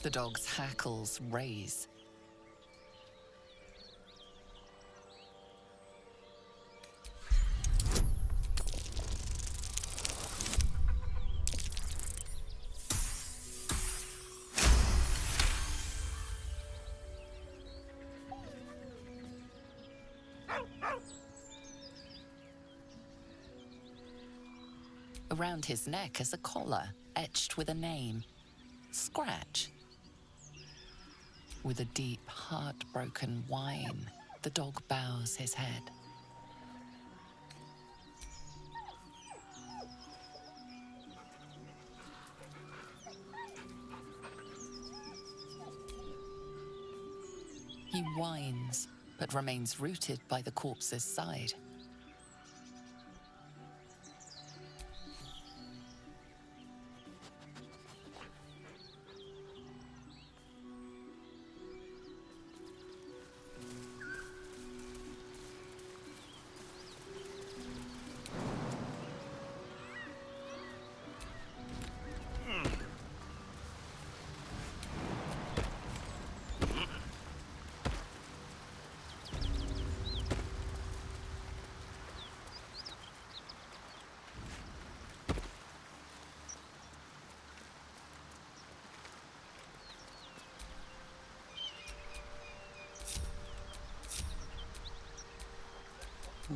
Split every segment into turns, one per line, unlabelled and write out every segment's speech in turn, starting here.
The dog's hackles raise. Around his neck is a collar etched with a name, Scratch. With a deep, heartbroken whine, the dog bows his head. He whines, but remains rooted by the corpse's side.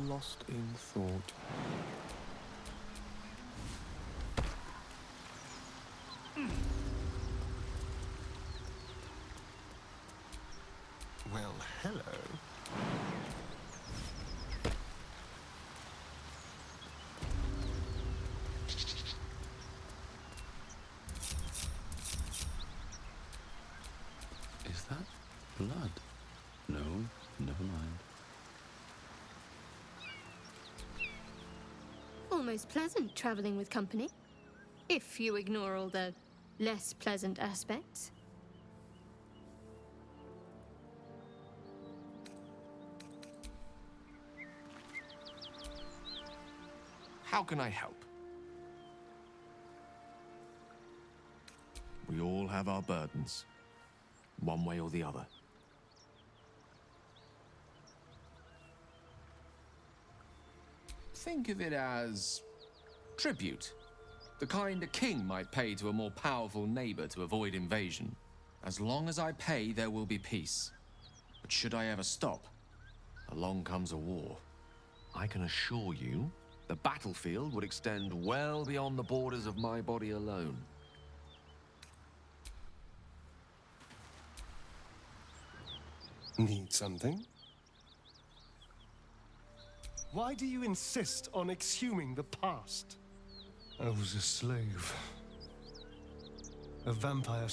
Lost in thought. Well, hello. Is that blood? No, never mind.
Almost pleasant traveling with company, if you ignore all the less pleasant aspects.
How can I help? We all have our burdens, one way or the other. Think of it as tribute. The kind a king might pay to a more powerful neighbor to avoid invasion. As long as I pay, there will be peace. But should I ever stop, along comes a war. I can assure you, the battlefield would extend well beyond the borders of my body alone.
Need something? Why do you insist on exhuming the past? I was a slave. A vampire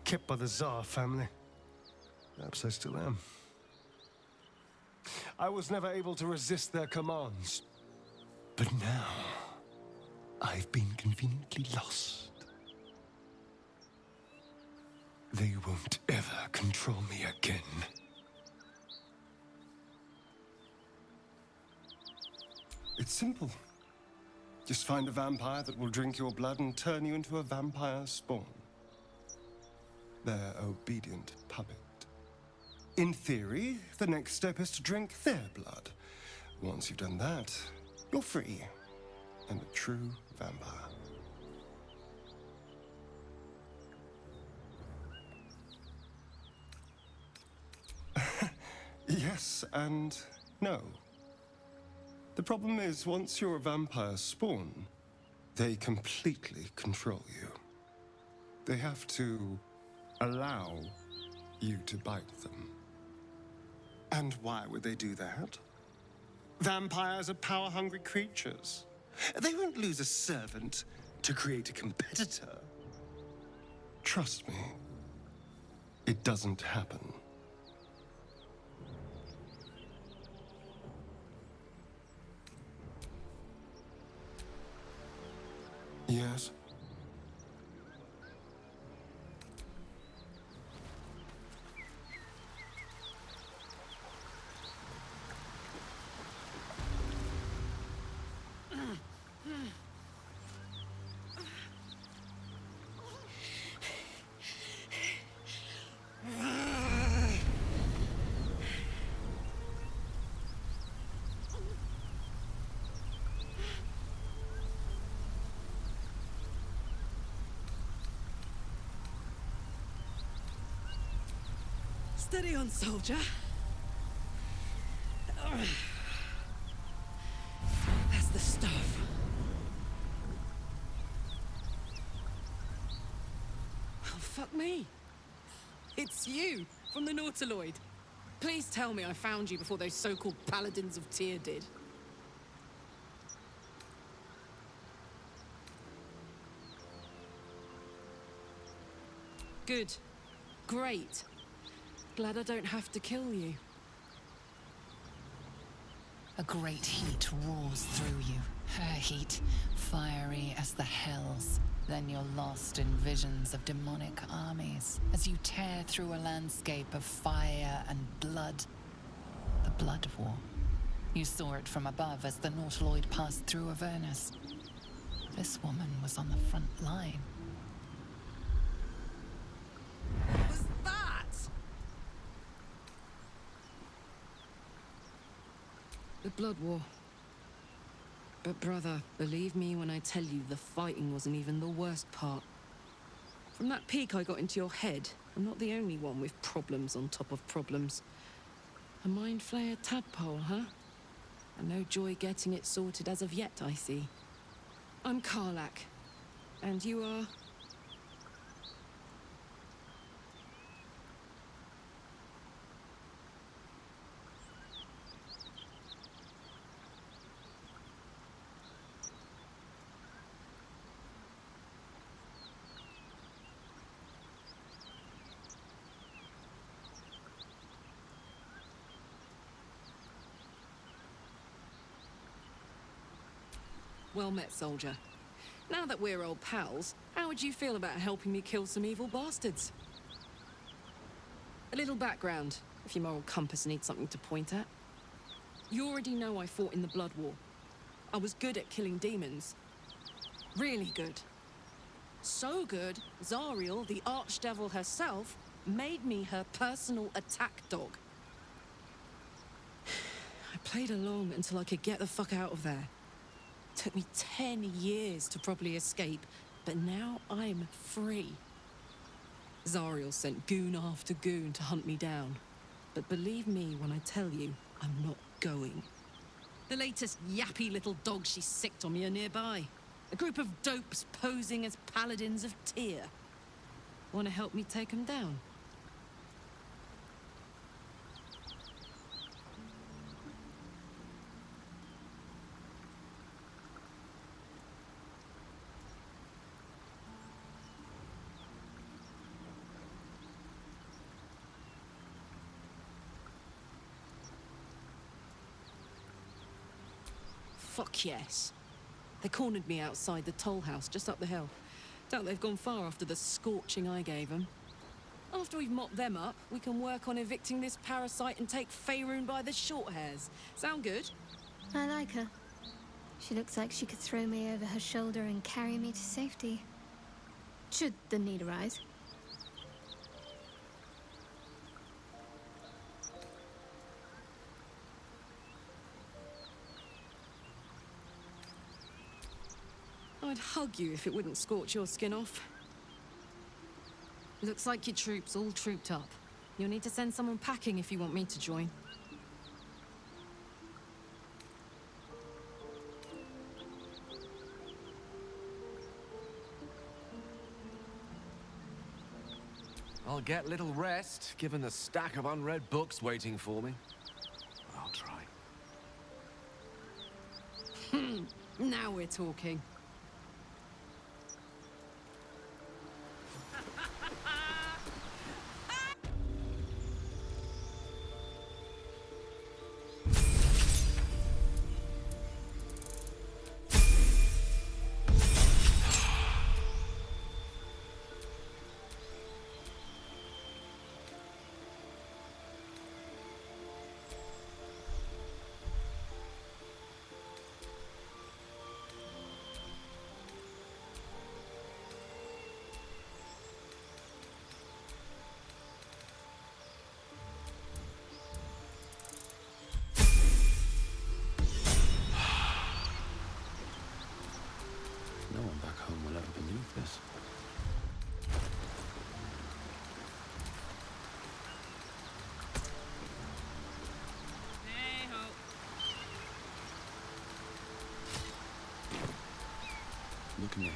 kept by the Tsar family. Perhaps I still am. I was never able to resist their commands. But now, I've been conveniently lost. They won't ever control me again. It's simple. Just find a vampire that will drink your blood and turn you into a vampire spawn. Their obedient puppet. In theory, the next step is to drink their blood. Once you've done that, you're free and a true vampire. Yes and no. The problem is, once you're a vampire spawn, they completely control you. They have to allow you to bite them. And why would they do that? Vampires are power-hungry creatures. They won't lose a servant to create a competitor. Trust me, it doesn't happen. Yes?
Steady on, soldier. That's the stuff. Oh, fuck me. It's you, from the Nautiloid. Please tell me I found you before those so-called Paladins of Tyr did. Good. Great. Glad I don't have to kill you.
A great heat roars through you. Her heat, fiery as the hells. Then you're lost in visions of demonic armies as you tear through a landscape of fire and blood. The Blood War. You saw it from above as the Nautiloid passed through Avernus. This woman was on the front line.
What was that? The Blood War. But brother, believe me when I tell you the fighting wasn't even the worst part. From that peak I got into your head, I'm not the only one with problems on top of problems. A mind flayer tadpole, huh? And no joy getting it sorted as of yet, I see. I'm Karlak. And you are? Well met, soldier. Now that we're old pals, how would you feel about helping me kill some evil bastards? A little background, if your moral compass needs something to point at. You already know I fought in the Blood War. I was good at killing demons. Really good. So good, Zariel, the archdevil herself, made me her personal attack dog. I played along until I could get the fuck out of there. Took me 10 years to properly escape, but now I'm free. Zariel sent goon after goon to hunt me down. But believe me when I tell you, I'm not going. The latest yappy little dogs she sicked on me are nearby. A group of dopes posing as Paladins of Tyr. Want to help me take them down? Fuck yes. They cornered me outside the toll house just up the hill. Doubt they've gone far after the scorching I gave them. After we've mopped them up, we can work on evicting this parasite and take Faerun by the short hairs. Sound good?
I like her. She looks like she could throw me over her shoulder and carry me to safety. Should the need arise.
I'd hug you if it wouldn't scorch your skin off. Looks like your troops all trooped up. You'll need to send someone packing if you want me to join.
I'll get little rest, given the stack of unread books waiting for me. But I'll try.
Now we're talking.
No one back home will ever believe this. Looking ahead.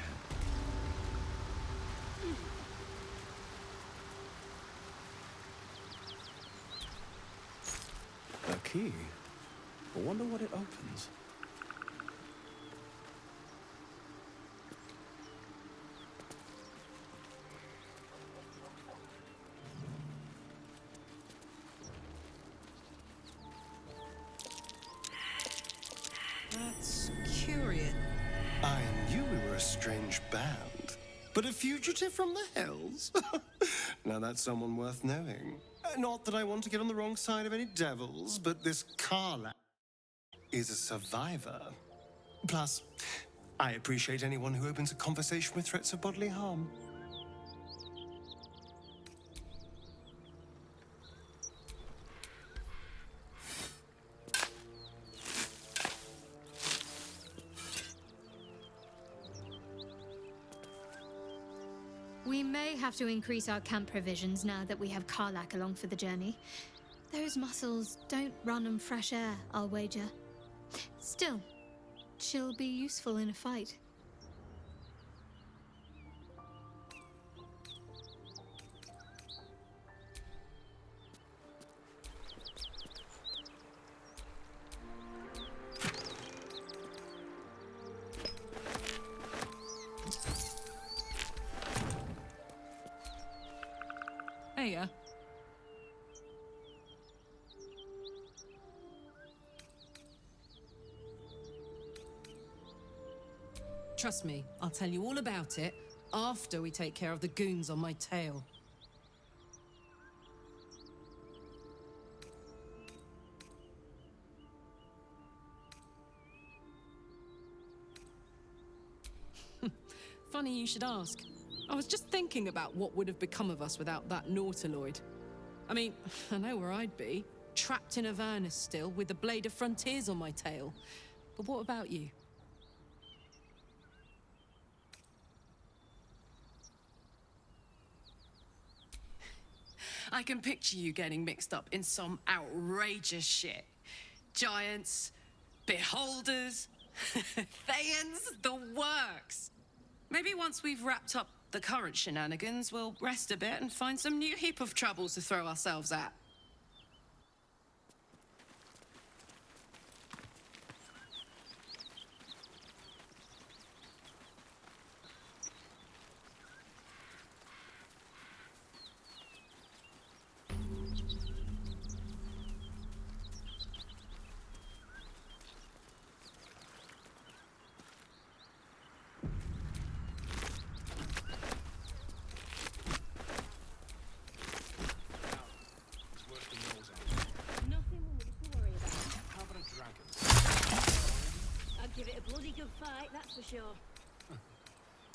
A key? I wonder what it opens.
That's curious.
I knew we were a strange band, but a fugitive from the hills? Now that's someone worth knowing. Not that I want to get on the wrong side of any devils, but this Carla is a survivor. Plus, I appreciate anyone who opens a conversation with threats of bodily harm.
We may have to increase our camp provisions now that we have Karlak along for the journey. Those muscles don't run on fresh air, I'll wager. Still, she'll be useful in a fight.
Hey, trust me, I'll tell you all about it after we take care of the goons on my tail. Funny you should ask. I was just thinking about what would have become of us without that Nautiloid. I mean, I know where I'd be. Trapped in Avernus still, with the Blade of Frontiers on my tail. But what about you? I can picture you getting mixed up in some outrageous shit. Giants, beholders, Thayans, the works. Maybe once we've wrapped up the current shenanigans, we'll rest a bit and find some new heap of troubles to throw ourselves at.
Nothing we need to worry about.
How about a dragon?
I'd give it a bloody good fight, that's for sure.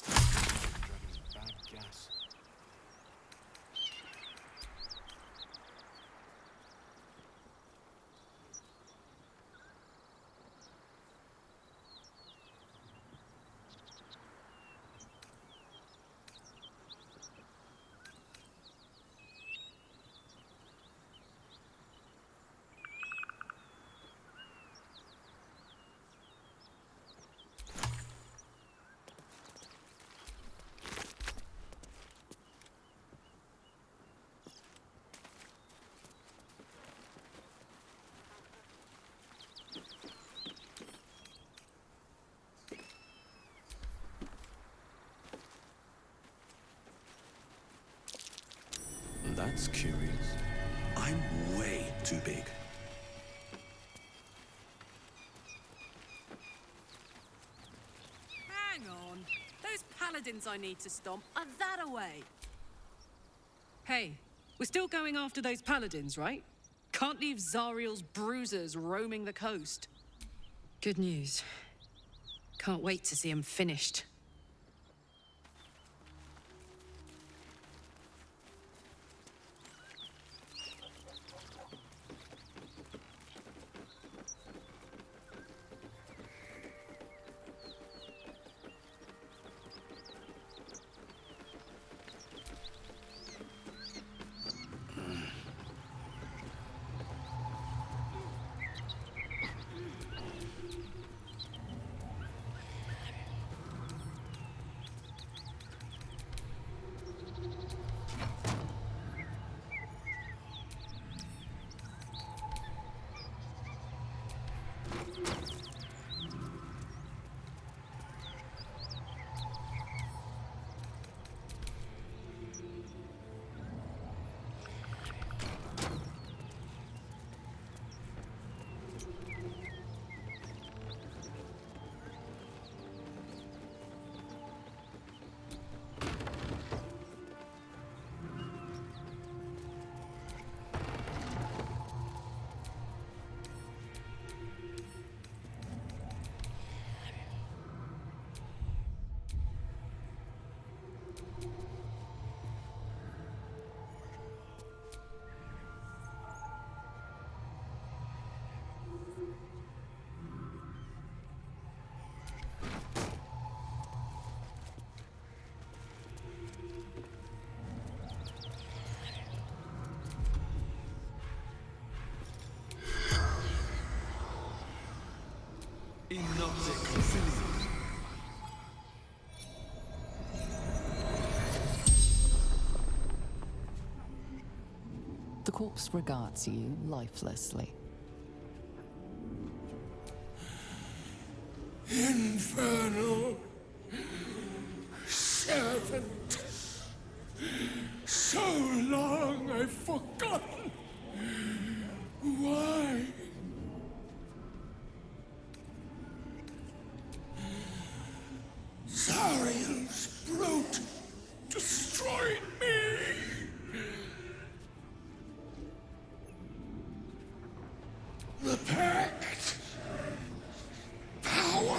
Dragon is bad gas. That's curious.
I'm way too big.
Hang on. Those paladins I need to stomp are that away. Hey, we're still going after those paladins, right? Can't leave Zariel's bruisers roaming the coast. Good news. Can't wait to see them finished.
The corpse regards you lifelessly.
Infernal servant. So long I've forgotten why. Zariel's brute destroyed me. The pact. Power.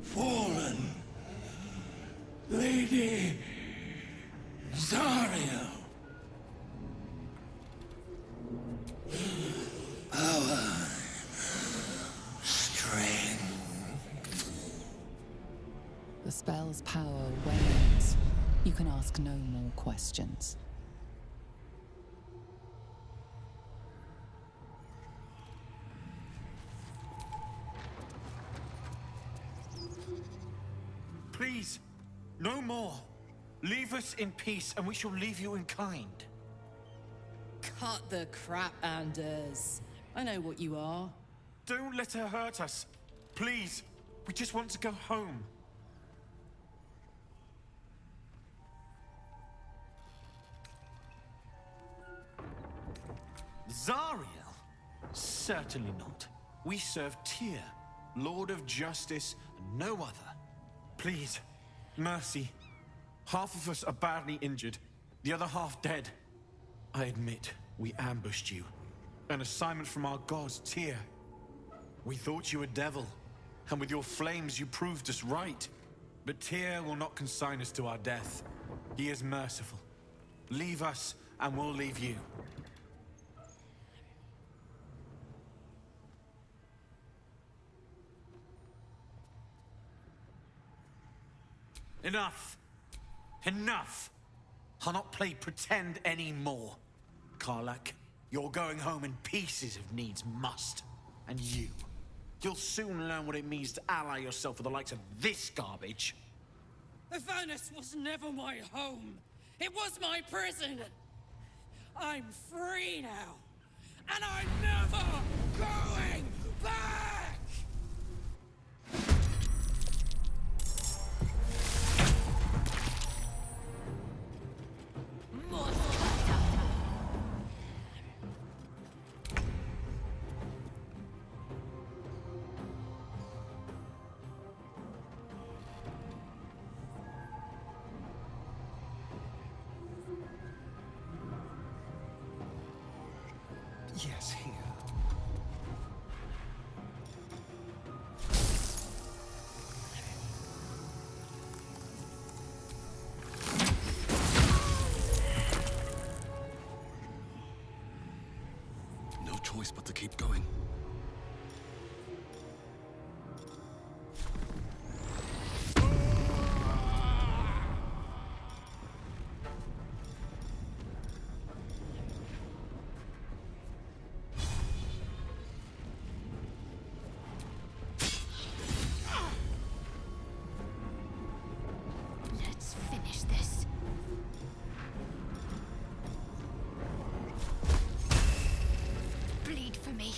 Fallen Lady Zariel. Power, strength.
The spell's power wanes. You can ask no more questions.
Please, no more. Leave us in peace, and we shall leave you in kind.
Cut the crap, Anders. I know what you are.
Don't let her hurt us. Please, we just want to go home. Zariel? Certainly not. We serve Tyr, Lord of Justice, and no other. Please, mercy. Half of us are badly injured, the other half dead. I admit, we ambushed you. An assignment from our gods, Tyr. We thought you a devil, and with your flames you proved us right. But Tyr will not consign us to our death. He is merciful. Leave us, and we'll leave you. Enough! Enough! I'll not play pretend anymore. Karlak, you're going home in pieces if needs must. And you'll soon learn what it means to ally yourself with the likes of this garbage.
Avernus was never my home. It was my prison. I'm free now. And I'm never going back!
Yes, here.
No choice but to keep going.
Let's finish this. Bleed for me.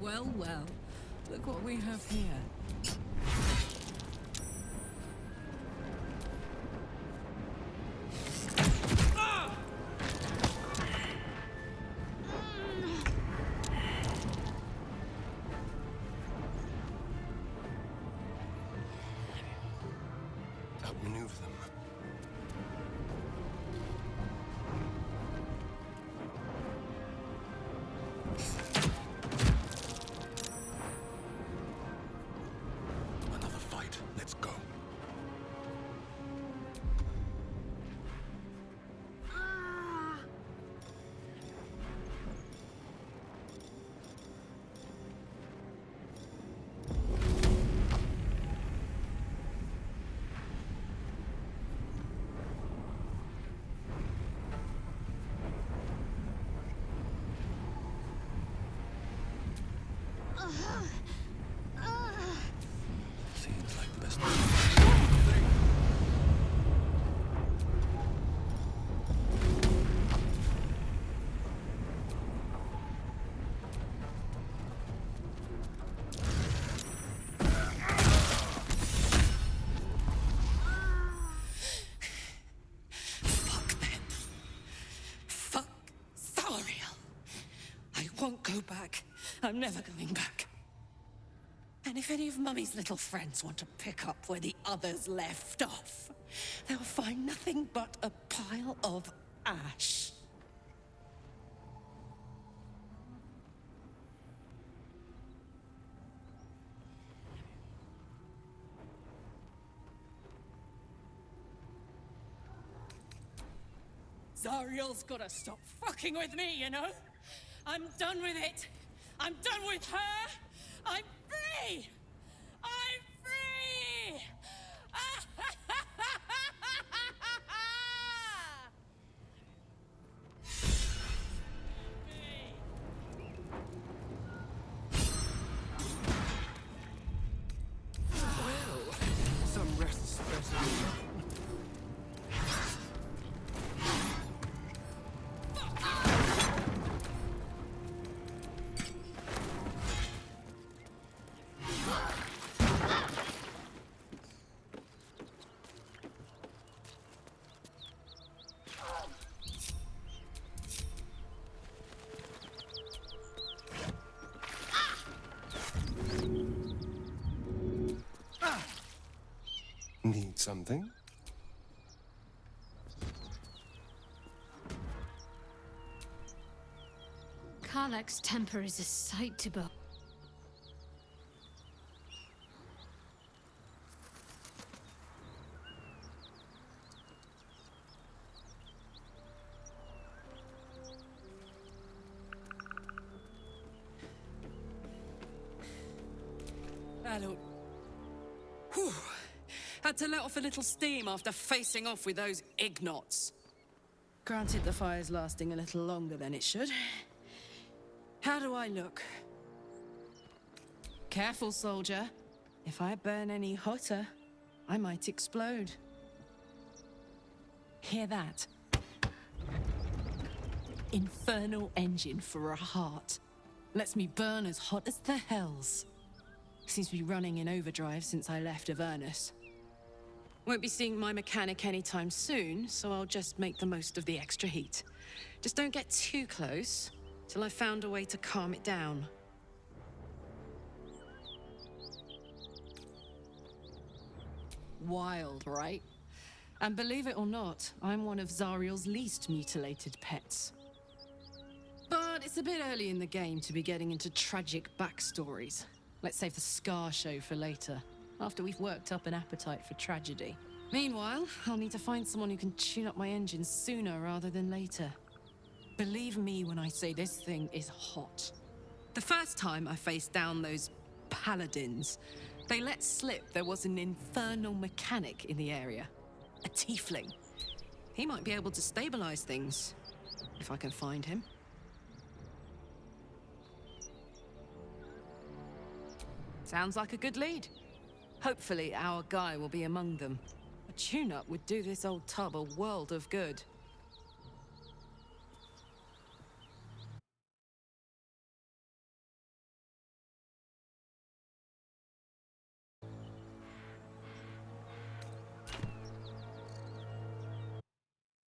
Well, well. Look what we have here.
Outmaneuver them.
Another fight. Let's go. Seems like the best.
Fuck them. Fuck Zariel. I won't go back. I'm never going back. And if any of Mummy's little friends want to pick up where the others left off, they'll find nothing but a pile of ash. Zariel's gotta stop fucking with me, you know? I'm done with it. I'm done with her. I'm free. I'm free.
Some rest's better than
Need something?
Karlach's temper is a sight to behold.
Baldur. Whew. Had to let off a little steam after facing off with those ignots. Granted, the fire's lasting a little longer than it should. How do I look? Careful, soldier. If I burn any hotter, I might explode. Hear that? Infernal engine for a heart. Lets me burn as hot as the hells. Seems to be running in overdrive since I left Avernus. Won't be seeing my mechanic anytime soon, so I'll just make the most of the extra heat. Just don't get too close, till I've found a way to calm it down. Wild, right? And believe it or not, I'm one of Zariel's least mutilated pets. But it's a bit early in the game to be getting into tragic backstories. Let's save the scar show for later, after we've worked up an appetite for tragedy. Meanwhile, I'll need to find someone who can tune up my engine sooner rather than later. Believe me when I say this thing is hot. The first time I faced down those paladins, they let slip there was an infernal mechanic in the area. A tiefling. He might be able to stabilize things, if I can find him. Sounds like a good lead. Hopefully our guy will be among them. A tune-up would do this old tub a world of good.